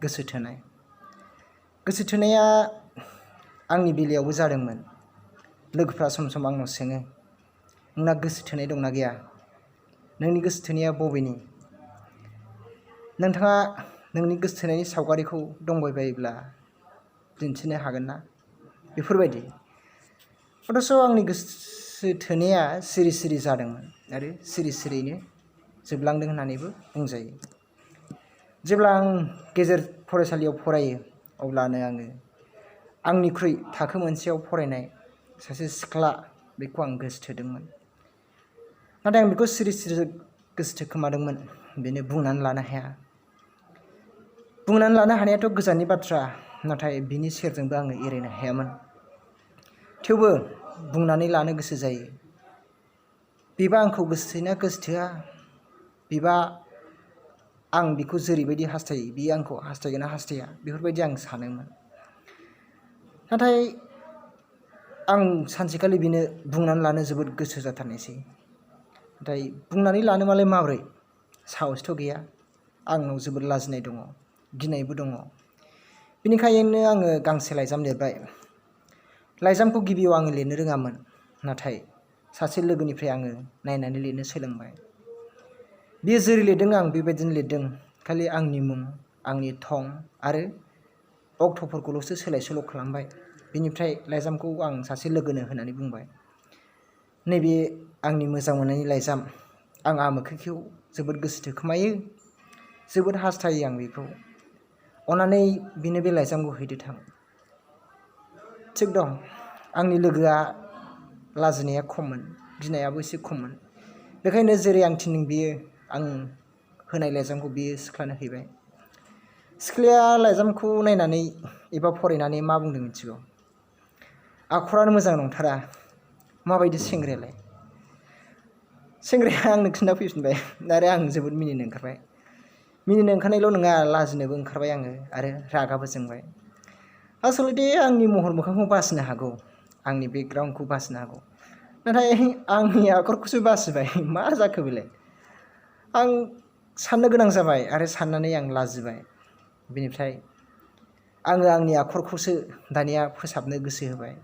गोसो थोनाय। गोसो थोनाया आंनि बेलायावबो जादोंमोन। लोगोफ्रा सम सम आंनाव सोङो, नोंना गोसो थोनाय दंना गैया? नोंनि गोसो थोनाया बबेनि? नोंथाङा नोंनि गोसो थोनायनि सावगारिखौ दंबायबायोब्ला दिन्थिनो हागोन ना? बेफोरबायदि। अथ'स' आंनि गोसो थोनाया सिरि सिरि जादोंमोन आरो सिरि सिरियैनो जोबलांदों होननानैबो बुंजायो। जेब्ला आं गेजेर फरायसालियाव फरायो अब्लानो आङो आंनिख्रुइ थाखो मोनसेयाव फरायनाय सासे सिख्ला बेखौ आं गोसोथोदोंमोन। नाथाय आं बेखौ सिरि सिरि गोसोथोखोमादोंमोन, बेनो बुंनानै लानो हाया। बुंनानै लानो हानायाथ' गोजाननि बाथ्रा, नाथाय बिनि सेरजोंबो आङो एरायनो हायामोन। थेवबो बुंनानै लानो गोसो जायो। बिबा आंखौ गोसोथोयोना गोसोथोआ? बिबा आं बिखौ जेरैबायदि हास्थायो बियो आंखौ हास्थायगोन ना हास्थाया? बेफोरबायदि आं सानोमोन। नाथाय आं सानसेखालि बिनो बुंनानै लानो जोबोद गोसो जाथारनायसै। नाथाय बुंनानै लानो मालाय माबोरै? साहसथ' गैया। आंनाव जोबोद लाजिनाय दङ, गिनायबो दङ। बेनिखायनो आङो गांसे लाइजाम लिरबाय। लाइजामखौ गिबियाव आङो लिरनो रोङामोन, नाथाय सासे लोगोनिफ्राय आङो नायनानै लिरनो सोलोंबाय। बियो जेरै लिरदों आं बेबायदिनो लिरदों। खालि आंनि मुं, आंनि थं आरो अक्ट'फोरखौल'सो सोलाय सोल' खालामबाय। बिनिफ्राय लाइजामखौ आं सासे लोगोनो होनानै बुंबाय, नैबे आंनि मोजां मोननायनि लाइजाम। आं आमोखिखौ जोबोद गोसोथोखोमायो, जोबोद हास्थायो आं बेखौ। अन्नानै बिनो बे लाइजामखौ हैदो थां। थिग दं, आंनि लोगोआ लाजिनाया खममोन, गिनायाबो एसे खममोन। बेखायनो जेरै आं थिनदों बियो आं होनाय लाइजामखौ बियो सिख्लानो हैबाय। सिख्लाया लाइजामखौ नायनानै एबा फरायनानै मा बुंदों मिथिगौ? आखरानो मोजां नंथारा, माबायदि सेंग्रायालाय? सेंग्राया आंनो खिन्थाफैफिनबाय आरो आं जोबोद मिनिनो ओंखारबाय। मिनिनो ओंखारनायल' नङा, लाजिनोबो ओंखारबाय आङो आरो रागाबो जोंबाय। आसलथे आंनि महर मोखांखौ बासिनो हागौ, आंनि बेकग्राउन्डखौ बासिनो हागौ, नाथाय आंनि आखरखौसो बासिबाय। मा जाखो बेलाय? आं साननो गोनां जाबाय आरो साननानै आं लाजिबाय। बेनिफ्राय आङो आंनि आखरखौसो दानिया फोसाबनो गोसो होबाय।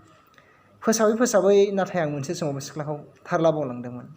फोसाबै नाथाय आं मोनसे समाव बे सिख्लाखौ थारला बावलांदोंमोन।